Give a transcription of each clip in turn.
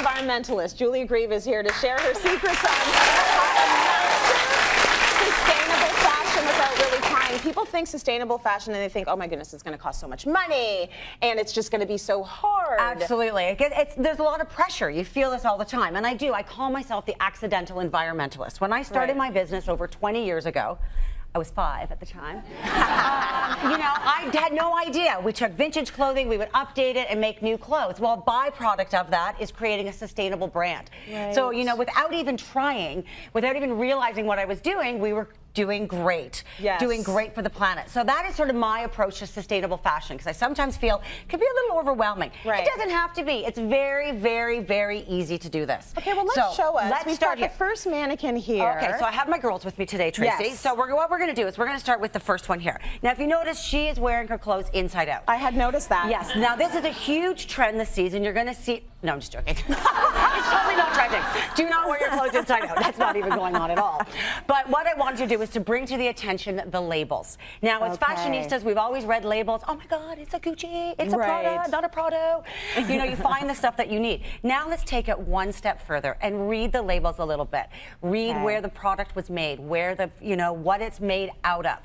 environmentalist, Julie Grieve, is here to share her secrets on how to master sustainable fashion without really trying. People think sustainable fashion and they think, oh my goodness, it's going to cost so much money and it's just going to be so hard. Absolutely. There's a lot of pressure. You feel this all the time. And I do. I call myself the accidental environmentalist. When I started my business over 20 years ago, I was 5 at the time. I had no idea. We took vintage clothing, we would update it and make new clothes. Well, a byproduct of that is creating a sustainable brand. Right. So, without even trying, without even realizing what I was doing, we were doing great. Yes. Doing great for the planet. So that is sort of my approach to sustainable fashion, because I sometimes feel it can be a little overwhelming. Right. It doesn't have to be. It's very, very, very easy to do this. Okay, well, let's show us. We've got the first mannequin here. Okay, so I have my girls with me today, Tracy. Yes. So what we're going to do is we're going to start with the first one here. Now, if you notice, she is wearing her clothes inside out. I had noticed that. Yes. Now, this is a huge trend this season. You're going to see... No, I'm just joking. It's totally not trending. Do not wear your clothes inside out. That's not even going on at all. But what I wanted to do is to bring to the attention the labels. Now, as fashionistas, we've always read labels. Oh my God, it's a Gucci, it's a Prada, not a Prado. You find the stuff that you need. Now let's take it one step further and read the labels a little bit. Read where the product was made, where the, what it's made out of.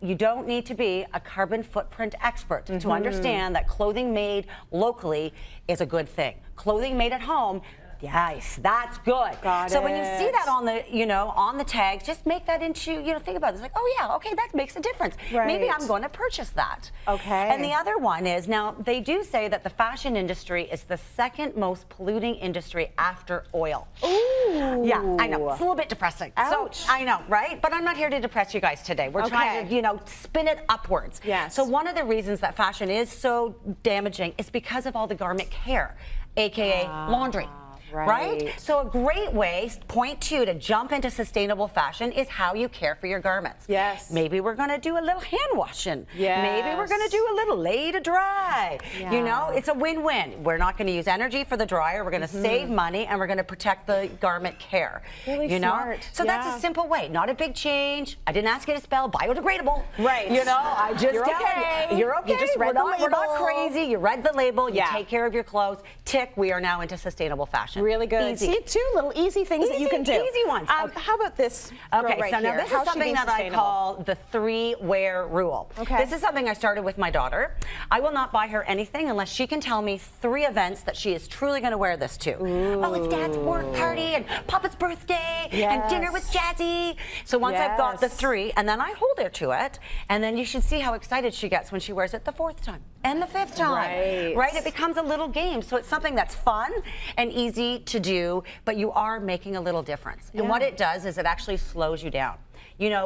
You don't need to be a carbon footprint expert to understand that clothing made locally is a good thing. Clothing made at home, yes, that's good. So when you see that on the, on the tags, just make that into, think about it. It's like, oh yeah, okay, that makes a difference. Right. Maybe I'm going to purchase that. Okay. And the other one is, now they do say that the fashion industry is the second most polluting industry after oil. Ooh. Yeah, I know. It's a little bit depressing. Ouch. So I know, right? But I'm not here to depress you guys today. We're trying to, spin it upwards. Yes. So one of the reasons that fashion is so damaging is because of all the garment care, aka laundry. Right? So a great way, point 2, to jump into sustainable fashion is how you care for your garments. Yes. Maybe we're going to do a little hand washing. Yes. Maybe we're going to do a little lay to dry. Yeah. It's a win-win. We're not going to use energy for the dryer. We're going to save money, and we're going to protect the garment care. Really smart. So that's a simple way. Not a big change. I didn't ask you to spell biodegradable. Right. I just You're did. okay. You're okay. You just read the label. We're not crazy. You read the label. You take care of your clothes. Tick. We are now into sustainable fashion. Really good. Easy. See, 2 little easy things that you can do. Easy ones. How about this? Okay, right so now here? this How's is she something being that I sustainable? call the 3-wear rule. Okay. This is something I started with my daughter. I will not buy her anything unless she can tell me 3 events that she is truly going to wear this to. Ooh. Oh, it's Dad's work party and Papa's birthday and dinner with Jazzy. So once I've got the 3, and then I hold her to it, and then you should see how excited she gets when she wears it the 4th time and the 5th time. Right? It becomes a little game. So it's something that's fun and easy to do, but you are making a little difference. And what it does is it actually slows you down.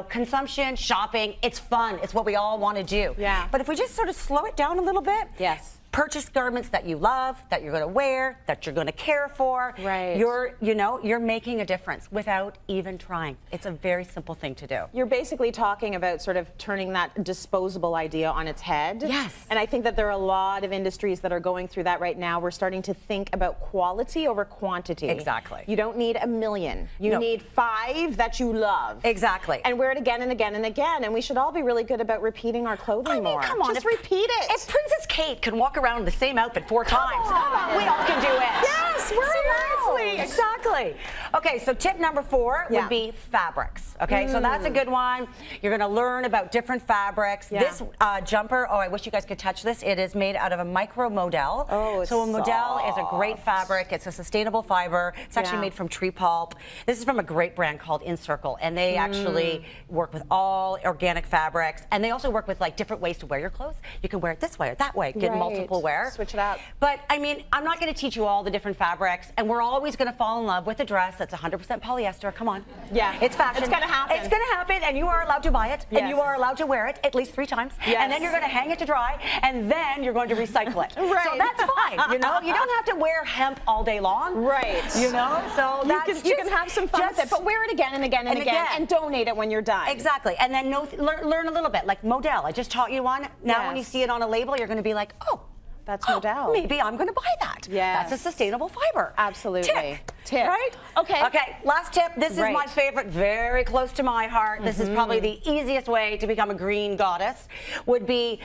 Consumption, shopping, it's fun. It's what we all want to do. Yeah. But if we just sort of slow it down a little bit, purchase garments that you love, that you're going to wear, that you're going to care for. Right. You're making a difference without even trying. It's a very simple thing to do. You're basically talking about sort of turning that disposable idea on its head. Yes. And I think that there are a lot of industries that are going through that right now. We're starting to think about quality over quantity. Exactly. You don't need 1 million. You need 5 that you love. Exactly. And wear it again and again and again. And we should all be really good about repeating our clothing more. Come on. Just repeat it. If Princess Kate can walk around in the same outfit 4 times, we all can do it. Yes, we're seriously. Exactly. Okay, so tip number 4 would be fabrics. Okay, so that's a good one. You're going to learn about different fabrics. This jumper, I wish you guys could touch this. It is made out of a micro modal. Oh, it's so a modal is a great fabric. It's a sustainable fiber. It's actually made from tree pulp. This is from a great brand called Encircle, and they actually work with all organic fabrics, and they also work with different ways to wear your clothes. You can wear it this way or that way, get multiple wear. Switch it up. But I mean, I'm not going to teach you all the different fabrics, and we're always going to fall in love with a dress that's 100% polyester. Come on. Yeah. It's fashion. It's going to happen. It's going to happen, and you are allowed to buy it, and you are allowed to wear it at least 3 times, and then you're going to hang it to dry, and then you're going to recycle it. Right. So that's fine. You don't have to wear hemp all day long. Right. So that's you can have some fun with it, but wear it again and again and again, and donate it when you're done. Exactly. And then learn a little bit, like modal. I just taught you one. Now when you see it on a label, you're going to be like, oh, That's no doubt. Maybe I'm going to buy that. Yes. That's a sustainable fiber. Absolutely. Tick. Right? Okay. Okay, last tip. This is Right. my favorite, very close to my heart. This is probably the easiest way to become a green goddess, would be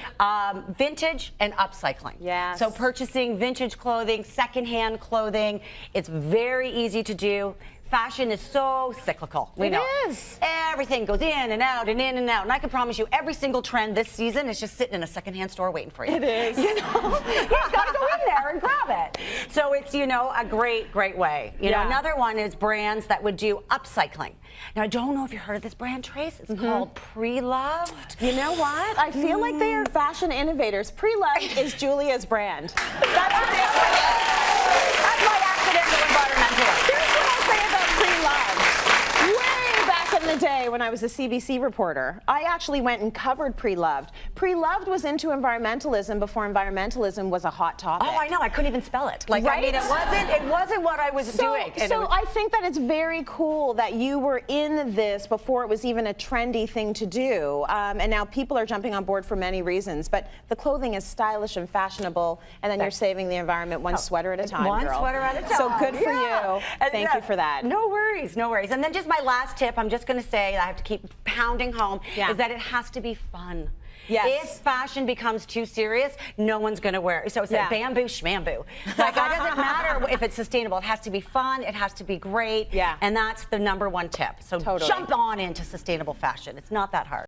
vintage and upcycling. Yes. So purchasing vintage clothing, secondhand clothing, it's very easy to do. Fashion is so cyclical. We know. It is. Everything goes in and out and in and out. And I can promise you every single trend this season is just sitting in a secondhand store waiting for you. It is. You know? You just gotta go in there and grab it. So it's, you know, a great, great way. You know, another one is brands that would do upcycling. Now, I don't know if you heard of this brand, Trace. It's called Pre-Loved. You know what? I feel like they are fashion innovators. Pre-Loved is Julia's brand. That's what they are. That's my accidental environmentalist. Here's what I'll say about Pre-Loved. Way back in the day when I was a CBC reporter, I actually went and covered Pre-Loved. Pre-Loved was into environmentalism before environmentalism was a hot topic. Oh, I know. I couldn't even spell it. Like, I mean, it wasn't what I was doing. And So I think that it's very cool that you were in this before it was even a trendy thing to do. And now people are jumping on board for many reasons. But the clothing is stylish and fashionable, and then you're saving the environment one sweater at a time, One girl. sweater at a time. So good for you. And Thank you for that. No worries, no worries. And then just my last tip, I'm just going to say, I have to keep pounding home, is that it has to be fun. Yes. If fashion becomes too serious, no one's going to wear it. So it's like bamboo schmamboo. Like, it doesn't matter if it's sustainable. It has to be fun. It has to be great. Yeah. And that's the #1 tip. So Totally. jump on into sustainable fashion. It's not that hard.